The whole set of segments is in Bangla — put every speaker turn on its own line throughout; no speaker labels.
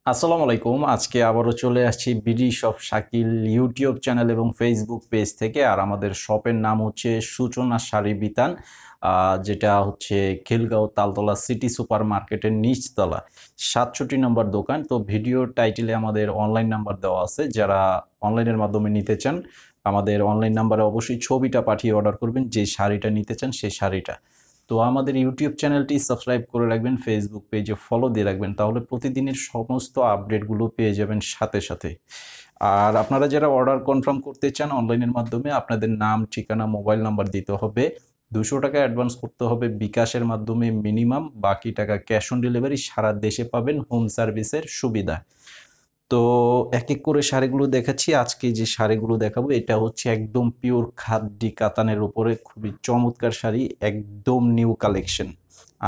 আসসালামু আলাইকুম। আজকে আবারও চলে আসছি BD shop Shakil YouTube channel এবং ফেসবুক পেজ থেকে। আর আমাদের শপের নাম হচ্ছে সূচনা শাড়ি বিতান, যেটা হচ্ছে খিলগাঁও তালতলা সিটি সুপার মার্কেটের নিচতলা ৬৭ নম্বর দোকান। তো ভিডিওর টাইটেলে আমাদের অনলাইন নাম্বার দেওয়া আছে, যারা অনলাইনের মাধ্যমে নিতে চান আমাদের অনলাইন নাম্বারে অবশ্যই ছবিটা পাঠিয়ে অর্ডার করবেন, যে শাড়িটা নিতে চান সেই শাড়িটা। তো আমাদের ইউটিউব চ্যানেলটি সাবস্ক্রাইব করে রাখবেন, ফেসবুক পেজে ফলো দিয়ে রাখবেন, তাহলে প্রতিদিনের সমস্ত আপডেটগুলো পেয়ে যাবেন সাথে সাথে। আর আপনারা যারা অর্ডার কনফার্ম করতে চান অনলাইনের মাধ্যমে, আপনাদের নাম, ঠিকানা, মোবাইল নাম্বার দিতে হবে। 200 টাকা অ্যাডভান্স করতে হবে বিকাশের মাধ্যমে মিনিমাম, বাকি টাকা ক্যাশ অন ডেলিভারি। সারা দেশে পাবেন হোম সার্ভিসের সুবিধা। তো এক এক করে শাড়িগুলো দেখাচ্ছি। আজকে যে শাড়িগুলো দেখাবো এটা হচ্ছে একদম পিওর খাদ্যি কাতানের উপরে খুবই চমৎকার শাড়ি, একদম নিউ কালেকশন।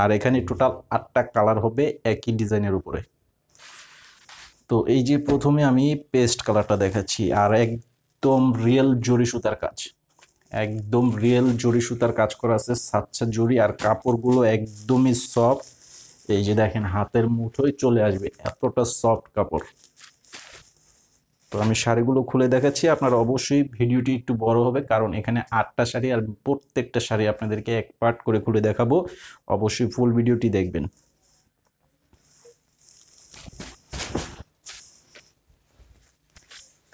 আর এখানে টোটাল 8টা কালার হবে একই ডিজাইনের উপরে। তো এই যে প্রথমে আমি পেস্ট কালারটা দেখাচ্ছি, আর একদম রিয়েল জরি সুতার কাজ, একদম রিয়েল জরি সুতার কাজ করা আছে, সাচ্চা জরি। আর কাপড়গুলো একদমই সফট, এই যে দেখেন হাতের মুঠোয় চলে আসবে, এতটা সফট কাপড়। তো আমি শাড়িগুলো খুলে দেখাচ্ছি, আপনারা অবশ্যই ভিডিওটি একটু বড় হবে, কারণ এখানে 8টা শাড়ি আর প্রত্যেকটা শাড়ি আপনাদেরকে এক পার্ট করে খুলে দেখাবো। অবশ্যই ফুল ভিডিওটি দেখবেন।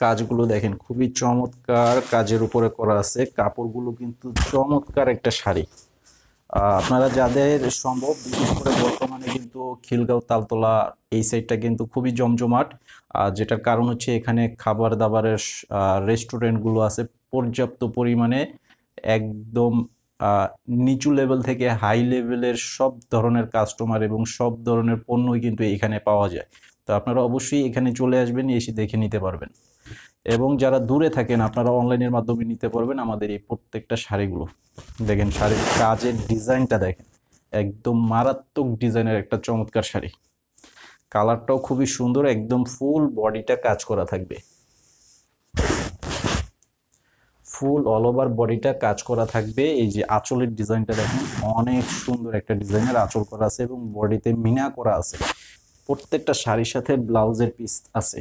কাজগুলো দেখেন খুবই চমৎকার কাজের উপরে করা আছে, কাপড়গুলো কিন্তু চমৎকার একটা শাড়ি। আপনারা যাদের সম্ভব, বিশেষ করে বর্তমানে কিন্তু খিলগাঁও তালতলা এই সাইডটা কিন্তু খুবই জমজমাট, যেটার কারণ হচ্ছে এখানে খাবার দাবারের রেস্টুরেন্টগুলো আছে পর্যাপ্ত পরিমাণে। একদম আহ, নিচু লেভেল থেকে হাই লেভেলের সব ধরনের কাস্টমার এবং সব ধরনের পণ্যই কিন্তু এখানে পাওয়া যায়। তো আপনারা অবশ্যই এখানে চলে আসবেন, এসে দেখে নিতে পারবেন। এবং যারা দূরে থাকেন আপনারা অনলাইনের মাধ্যমে নিতে পারবেন আমাদের এই প্রত্যেকটা শাড়িগুলো। দেখেন শাড়ির কাজের ডিজাইনটা দেখেন, একদম মারাত্মক ডিজাইনের একটা চমৎকার শাড়ি। কালারটাও খুবই সুন্দর, একদম ফুল বডিটা কাজ করা থাকবে, ফুল অল ওভার বডিটা কাজ করা থাকবে। এই যে আঁচলের ডিজাইনটা দেখেন, অনেক সুন্দর একটা ডিজাইনের আঁচল করা আছে এবং বডিতে মিনা করা আছে। প্রত্যেকটা শাড়ির সাথে ব্লাউজের পিস আছে,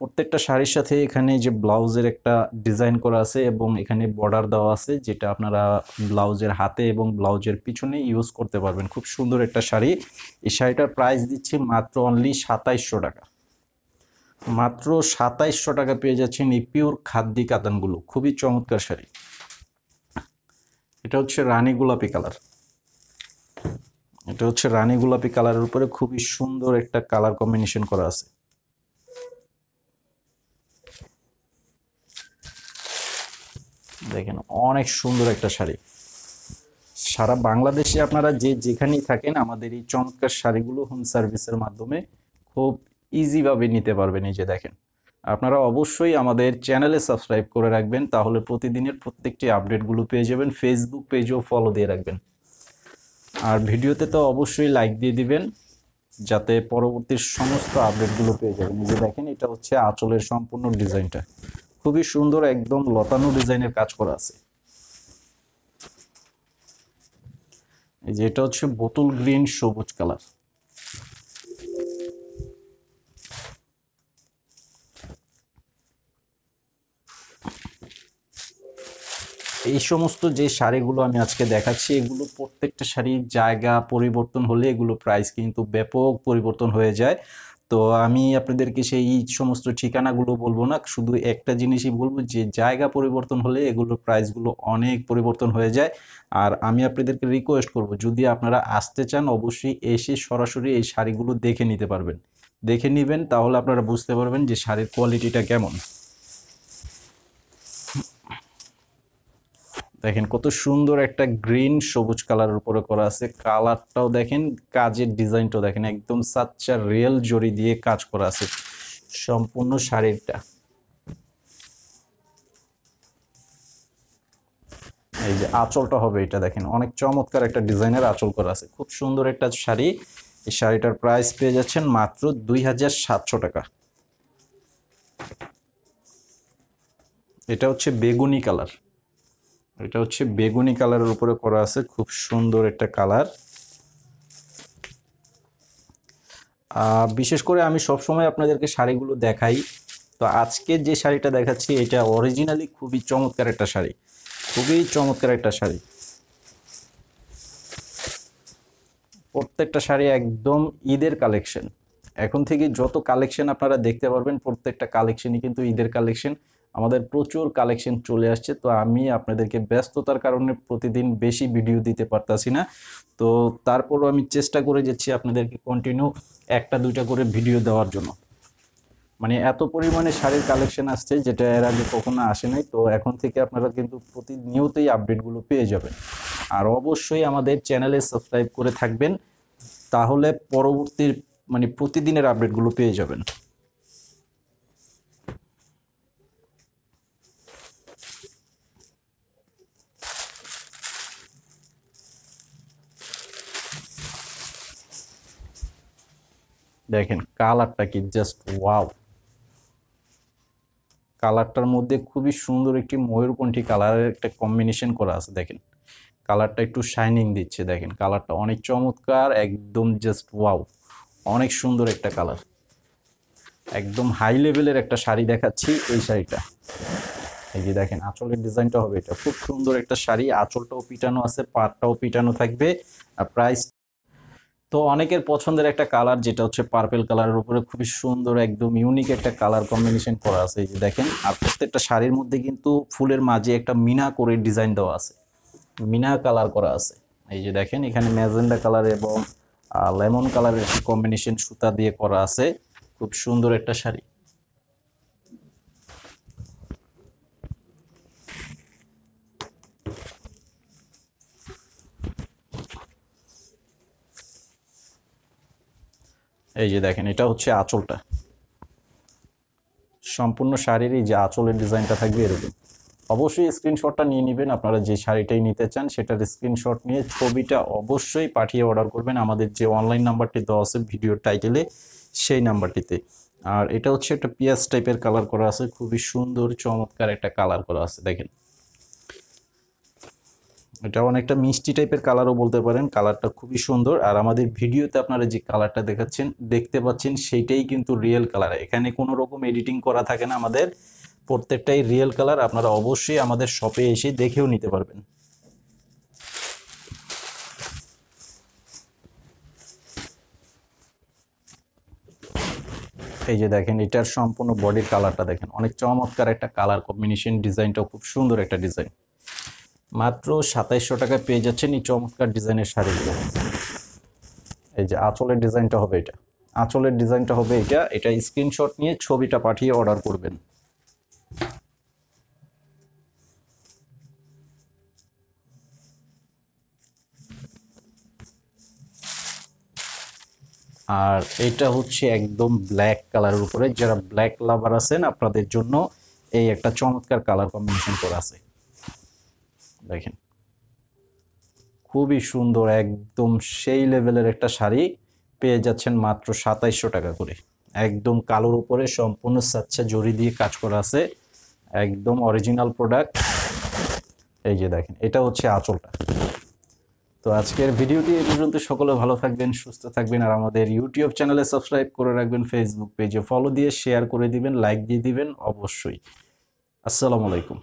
প্রত্যেকটা শাড়ির সাথে এখানে যে ব্লাউজের একটা ডিজাইন করা আছে এবং এখানে বর্ডার দেওয়া আছে, যেটা আপনারা ব্লাউজের হাতে এবং ব্লাউজের পিছনে ইউজ করতে পারবেন। খুব সুন্দর একটা শাড়ি। এই শাড়িটার প্রাইস দিচ্ছি মাত্র অনলি 2700 টাকা। মাত্র 2700 টাকা পেয়ে যাচ্ছেন এই পিওর খাদ্যি কাতানগুলো, খুবই চমৎকার শাড়ি। এটা হচ্ছে রানী গোলাপি কালার, এটা হচ্ছে রানী গোলাপি কালারের উপরে খুবই সুন্দর একটা কালার কম্বিনেশন করা আছে। দেখেন অনেক সুন্দর একটা শাড়ি। সারা বাংলাদেশে আপনারা যে যেখানেই থাকেন আমাদের এই চমৎকার শাড়িগুলো হোম সার্ভিসের মাধ্যমে খুব ইজিভাবে নিতে পারবেন। এই যে দেখেন, আপনারা অবশ্যই আমাদের চ্যানেলে সাবস্ক্রাইব করে রাখবেন, তাহলে প্রতিদিনের প্রত্যেকটি আপডেটগুলো পেয়ে যাবেন। ফেসবুক পেজেও ফলো দিয়ে রাখবেন। আর ভিডিওতে তো অবশ্যই লাইক দিয়ে দিবেন, যাতে পরবর্তী সমস্ত আপডেটগুলো পেয়ে যাবেন। এই যে দেখেন, এটা হচ্ছে আঁচলের সম্পূর্ণ ডিজাইনটা, খুবই সুন্দর, একদম লতানো ডিজাইনের কাজ করা আছে। এই যে এটা হচ্ছে বোতল গ্রিন সবুজ কালার। এই সমস্ত যে শাড়িগুলো আমি আজকে দেখাচ্ছি, এগুলো প্রত্যেকটা শাড়ির জায়গা পরিবর্তন হলে এগুলো প্রাইস কিন্তু ব্যাপক পরিবর্তন হয়ে যায়। তো আমি আপনাদেরকে সেই সমস্ত ঠিকানাগুলো বলবো না, শুধু একটা জিনিসই বলবো যে জায়গা পরিবর্তন হলে এগুলোর প্রাইসগুলো অনেক পরিবর্তন হয়ে যায়। আর আমি আপনাদেরকে রিকোয়েস্ট করব, যদি আপনারা আসতে চান অবশ্যই এসে সরাসরি এই শাড়িগুলো দেখে নিতে পারবেন, দেখে নেবেন, তাহলে আপনারা বুঝতে পারবেন যে শাড়ির কোয়ালিটিটা কেমন। দেখেন কত সুন্দর একটা গ্রিন সবুজ কালারের উপরে করা আছে, কালারটাও দেখেন, কাজের ডিজাইনটাও দেখেন, একদম সাচ্চা রিয়েল জরি দিয়ে কাজ করা আছে সম্পূর্ণ শাড়িটা। এই যে আঁচলটা হবে, এটা দেখেন অনেক চমৎকার একটা ডিজাইনের আঁচল করা আছে, খুব সুন্দর একটা শাড়ি। এই শাড়িটার প্রাইস পেয়ে যাচ্ছেন মাত্র 2700 টাকা। এটা হচ্ছে বেগুনি কালার, এটা হচ্ছে বেগুনি কালারের উপরে করা আছে, খুব সুন্দর একটা কালার। বিশেষ করে আমি সবসময় আপনাদেরকে শাড়িগুলো দেখাই। তো আজকে যে শাড়িটা দেখাচ্ছি এটা অরিজিনালি খুবই চমৎকার একটা শাড়ি, খুবই চমৎকার একটা শাড়ি। প্রত্যেকটা শাড়ি একদম ঈদের কালেকশন। এখন থেকে যত কালেকশন আপনারা দেখতে পারবেন প্রত্যেকটা কালেকশনই কিন্তু ঈদের কালেকশন। আমাদের প্রচুর কালেকশন চলে আসছে, তো আমি আপনাদেরকে ব্যস্ততার কারণে প্রতিদিন বেশি ভিডিও দিতে পারতাছি না। তো তারপরও আমি চেষ্টা করে যাচ্ছি আপনাদেরকে কন্টিনিউ একটা দুইটা করে ভিডিও দেওয়ার জন্য। মানে এত পরিমাণে শাড়ির কালেকশন আসছে যেটা এর আগে কখনো আসে নাই। তো এখন থেকে আপনারা কিন্তু প্রতিনিয়তই আপডেটগুলো পেয়ে যাবেন। আর অবশ্যই আমাদের চ্যানেলে সাবস্ক্রাইব করে থাকবেন, তাহলে পরবর্তী মানে প্রতিদিনের আপডেটগুলো পেয়ে যাবেন। দেখেন কালারটা কি জাস্ট ওয়াও! কালারটার মধ্যে খুবই সুন্দর একটি ময়ূরকণ্ঠী কালারের একটা কম্বিনেশন করা আছে। দেখেন কালারটা একটু শাইনিং দিচ্ছে, দেখেন কালারটা অনেক চমৎকার, একদম জাস্ট ওয়াও! অনেক সুন্দর একটা কালার, একদম হাই লেভেলের একটা শাড়ি দেখাচ্ছি। এই শাড়িটা এই যে দেখেন আঁচলের ডিজাইনটা হবে, এটা খুব সুন্দর একটা শাড়ি। আঁচলটাও পিটানো আছে, পাড়টাও পিটানো থাকবে। আর প্রাইস তো অনেকের পছন্দের একটা কালার, যেটা হচ্ছে পার্পল কালারের উপরে খুবই সুন্দর একদম ইউনিক একটা কালার কম্বিনেশন করা আছে। এই যে দেখেন, আর প্রত্যেকটা শাড়ির মধ্যে কিন্তু ফুলের মাঝে একটা মিনা করে ডিজাইন দেওয়া আছে, মিনা কালার করা আছে। এই যে দেখেন এখানে ম্যাজেন্ডা কালার এবং লেমন কালারের একটি কম্বিনেশন সুতা দিয়ে করা আছে। খুব সুন্দর একটা শাড়ি। এই যে দেখেন এটা হচ্ছে আঁচলটা, সম্পূর্ণ শাড়ির এই যে আঁচলের ডিজাইনটা থাকবে এরকম। অবশ্যই স্ক্রিনশটটা নিয়ে নেবেন, আপনারা যে শাড়িটাই নিতে চান সেটার স্ক্রিনশট নিয়ে ছবিটা অবশ্যই পাঠিয়ে অর্ডার করবেন আমাদের যে অনলাইন নাম্বারটি দেওয়া আছে ভিডিওর টাইটেলে, সেই নাম্বারটিতে। আর এটা হচ্ছে একটা পিয়াজ টাইপের কালার করা আছে, খুবই সুন্দর চমৎকার একটা কালার করা আছে। দেখেন এটা অনেকটা মিষ্টি টাইপের কালারও বলতে পারেন, কালারটা খুবই সুন্দর। আর আমাদের ভিডিওতে আপনারা যে কালারটা দেখতে পাচ্ছেন সেইটাই কিন্তু রিয়েল কালার, এখানে কোনো রকম এডিটিং করা থাকে না, আমাদের প্রত্যেকটাই রিয়েল কালার। আপনারা অবশ্যই আমাদের শপে এসে দেখেও নিতে পারবেন। এই যে দেখেন এটার সম্পূর্ণ বডির কালারটা দেখেন, অনেক চমৎকার একটা কালার কম্বিনেশন, ডিজাইনটাও খুব সুন্দর একটা ডিজাইন। মাত্র 2700 টাকায় পেয়ে যাচ্ছেন এই চমৎকার ডিজাইনের শাড়িগুলো। এই যে আঁচলের ডিজাইনটা হবে এটা, আঁচলের ডিজাইনটা হবে এটা স্ক্রিনশট নিয়ে ছবিটা পাঠিয়ে অর্ডার করবেন। আর এটা হচ্ছে একদম ব্ল্যাক কালারের উপরে, যারা ব্ল্যাক লাভার আছেন আপনাদের জন্য এই একটা চমৎকার কালার কম্বিনেশন করা আছে। দেখেন খুবই সুন্দর, একদম সেই লেভেলের একটা শাড়ি পেয়ে যাচ্ছেন মাত্র 2700 টাকা করে। একদম কালোর উপরে সম্পূর্ণ সাচ্চা জরি দিয়ে কাজ করা আছে, একদম অরিজিনাল প্রোডাক্ট। এই যে দেখেন এটা হচ্ছে আঁচলটা। তো আজকের ভিডিওটি এই পর্যন্ত। সকলে ভালো থাকবেন, সুস্থ থাকবেন, আর আমাদের ইউটিউব চ্যানেলে সাবস্ক্রাইব করে রাখবেন, ফেসবুক পেজে ফলো দিয়ে শেয়ার করে দিবেন, লাইক দিয়ে দিবেন অবশ্যই। আসসালামু আলাইকুম।